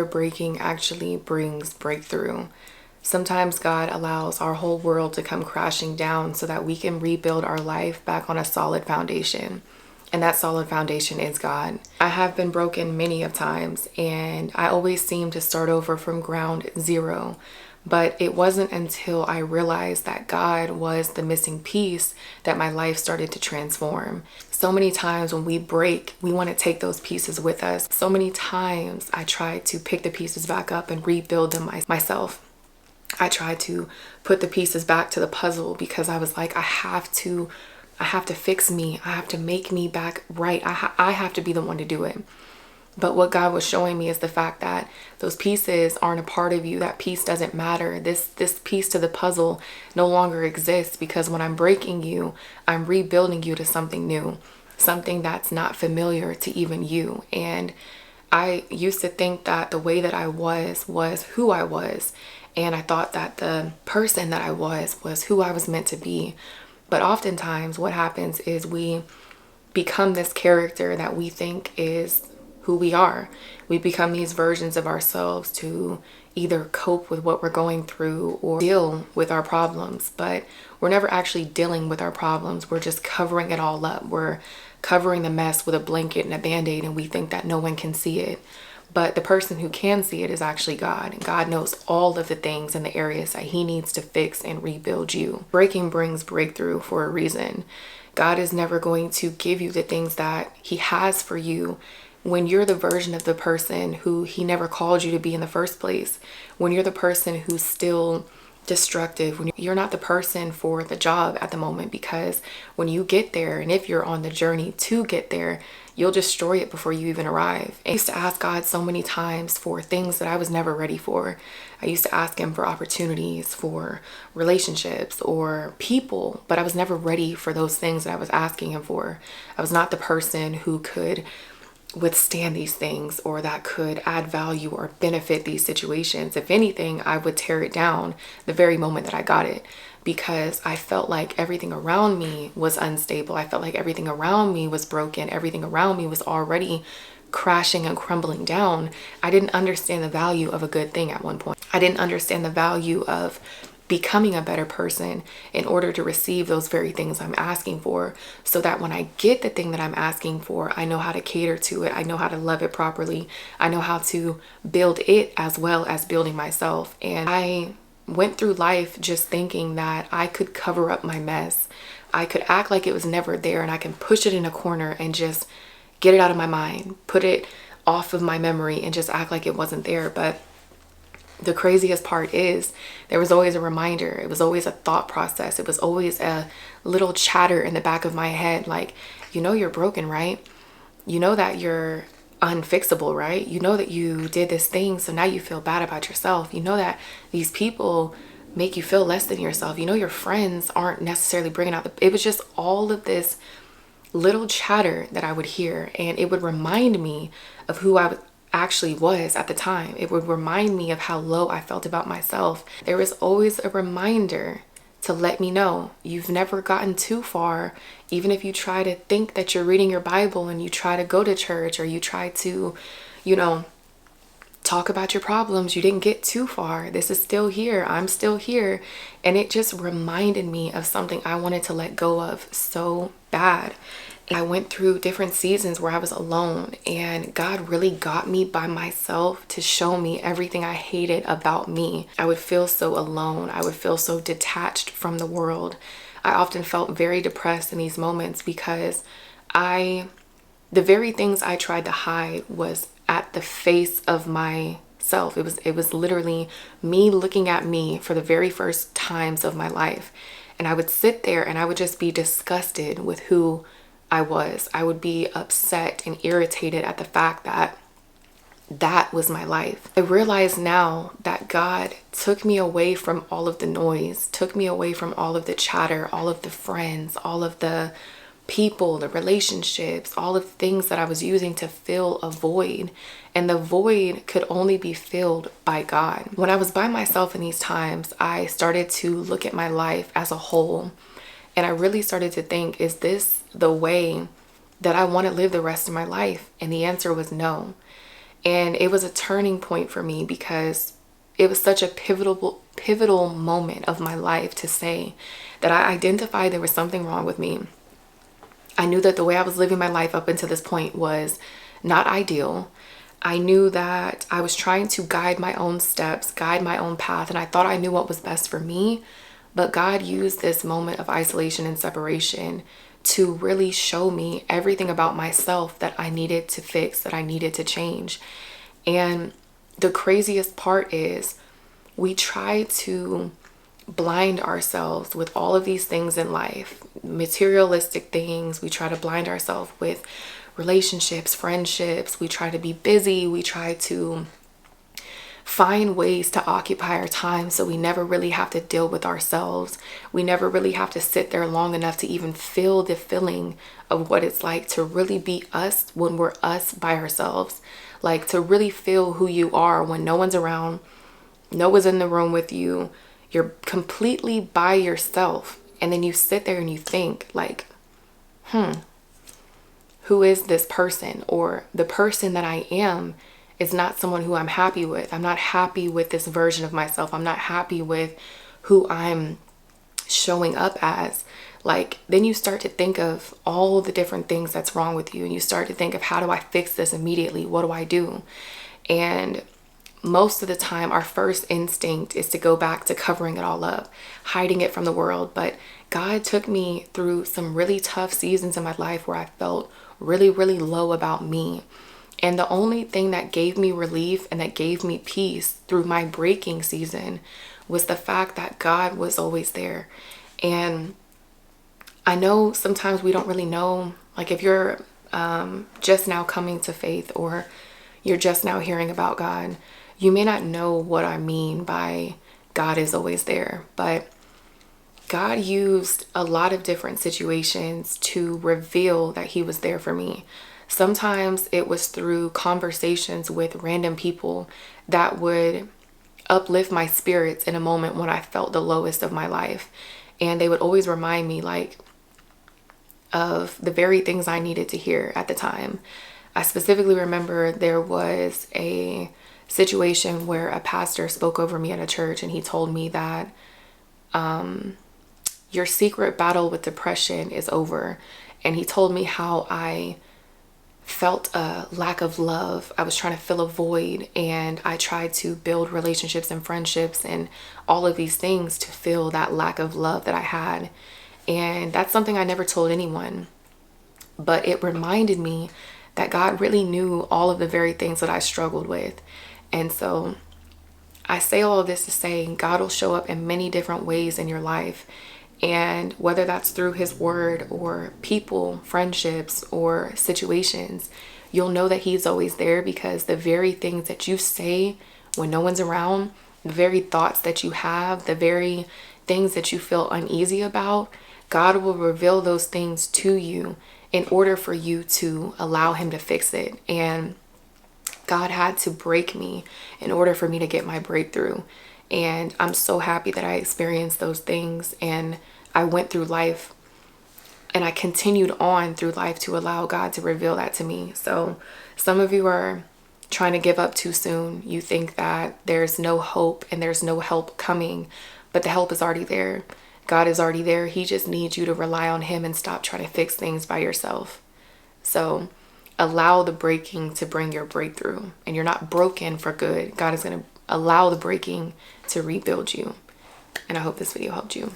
Breaking actually brings breakthrough. Sometimes God allows our whole world to come crashing down so that we can rebuild our life back on a solid foundation. And that solid foundation is God. I have been broken many of times, and I always seem to start over from ground zero. But it wasn't until I realized that God was the missing piece that my life started to transform. So many times when we break, we want to take those pieces with us. So many times I tried to pick the pieces back up and rebuild them myself. I tried to put the pieces back to the puzzle because I was like, I have to fix me. I have to make me back right. I have to be the one to do it. But what God was showing me is the fact that those pieces aren't a part of you. That piece doesn't matter. This piece to the puzzle no longer exists, because when I'm breaking you, I'm rebuilding you to something new, something that's not familiar to even you. And I used to think that the way that I was who I was. And I thought that the person that I was who I was meant to be. But oftentimes what happens is we become this character that we think is who we are. We become these versions of ourselves to either cope with what we're going through or deal with our problems. But we're never actually dealing with our problems. We're just covering it all up. We're covering the mess with a blanket and a band-aid, and we think that no one can see it. But the person who can see it is actually God. And God knows all of the things and the areas that he needs to fix and rebuild you. Breaking brings breakthrough for a reason. God is never going to give you the things that he has for you when you're the version of the person who he never called you to be in the first place. When you're the person who's still destructive, when you're not the person for the job at the moment, because when you get there, and if you're on the journey to get there, you'll destroy it before you even arrive. I used to ask God so many times for things that I was never ready for. I used to ask him for opportunities, for relationships or people, but I was never ready for those things that I was asking him for. I was not the person who could withstand these things or that could add value or benefit these situations. If anything, I would tear it down the very moment that I got it, because I felt like everything around me was unstable. I felt like everything around me was broken. Everything around me was already crashing and crumbling down. I didn't understand the value of a good thing at one point. I didn't understand the value of becoming a better person in order to receive those very things I'm asking for, so that when I get the thing that I'm asking for, I know how to cater to it. I know how to love it properly. I know how to build it as well as building myself. And I went through life just thinking that I could cover up my mess. I could act like it was never there, and I can push it in a corner and just get it out of my mind, put it off of my memory, and just act like it wasn't there. But the craziest part is there was always a reminder. It was always a thought process. It was always a little chatter in the back of my head, like, you know, you're broken, right? You know that you're unfixable, right? You know that you did this thing, so now you feel bad about yourself. You know that these people make you feel less than yourself. You know your friends aren't necessarily bringing out it was just all of this little chatter that I would hear, and it would remind me of who I actually was at the time. It would remind me of how low I felt about myself. There was always a reminder to let me know you've never gotten too far. Even if you try to think that you're reading your Bible and you try to go to church, or you try to, talk about your problems, you didn't get too far. This is still here. I'm still here. And it just reminded me of something I wanted to let go of so bad. I went through different seasons where I was alone, and God really got me by myself to show me everything I hated about me. I would feel so alone. I would feel so detached from the world. I often felt very depressed in these moments because the very things I tried to hide was at the face of myself. It was literally me looking at me for the very first times of my life. And I would sit there and I would just be disgusted with who I was. I would be upset and irritated at the fact that that was my life. I realize now that God took me away from all of the noise, took me away from all of the chatter, all of the friends, all of the people, the relationships, all of the things that I was using to fill a void. And the void could only be filled by God. When I was by myself in these times, I started to look at my life as a whole. And I really started to think, is this the way that I want to live the rest of my life? And the answer was no. And it was a turning point for me because it was such a pivotal moment of my life to say that I identified there was something wrong with me. I knew that the way I was living my life up until this point was not ideal. I knew that I was trying to guide my own steps, guide my own path, and I thought I knew what was best for me. But God used this moment of isolation and separation to really show me everything about myself that I needed to fix, that I needed to change. And the craziest part is we try to blind ourselves with all of these things in life, materialistic things. We try to blind ourselves with relationships, friendships. We try to be busy. We try to find ways to occupy our time so we never really have to deal with ourselves. We never really have to sit there long enough to even feel the feeling of what it's like to really be us when we're us by ourselves. Like to really feel who you are when no one's around, no one's in the room with you. You're completely by yourself. And then you sit there and you think like, who is this person? Or the person that I am is not someone who I'm happy with. I'm not happy with this version of myself. I'm not happy with who I'm showing up as. Like, then you start to think of all the different things that's wrong with you. And you start to think of, how do I fix this immediately? What do I do? And most of the time, our first instinct is to go back to covering it all up, hiding it from the world. But God took me through some really tough seasons in my life where I felt really, really low about me. And the only thing that gave me relief and that gave me peace through my breaking season was the fact that God was always there. And I know sometimes we don't really know, like if you're just now coming to faith or you're just now hearing about God, you may not know what I mean by God is always there. But God used a lot of different situations to reveal that he was there for me. Sometimes it was through conversations with random people that would uplift my spirits in a moment when I felt the lowest of my life. And they would always remind me like of the very things I needed to hear at the time. I specifically remember there was a situation where a pastor spoke over me at a church, and he told me that your secret battle with depression is over. And he told me how I felt a lack of love. I was trying to fill a void, and I tried to build relationships and friendships and all of these things to fill that lack of love that I had. And that's something I never told anyone, but it reminded me that God really knew all of the very things that I struggled with. And so I say all of this to say God will show up in many different ways in your life. And whether that's through his word or people, friendships, or situations, you'll know that he's always there, because the very things that you say when no one's around, the very thoughts that you have, the very things that you feel uneasy about, God will reveal those things to you in order for you to allow him to fix it. And God had to break me in order for me to get my breakthrough. And I'm so happy that I experienced those things, and I went through life and I continued on through life to allow God to reveal that to me. So some of you are trying to give up too soon. You think that there's no hope and there's no help coming, but the help is already there. God is already there. He just needs you to rely on him and stop trying to fix things by yourself. So allow the breaking to bring your breakthrough, and you're not broken for good. God is going to allow the breaking to rebuild you. And I hope this video helped you.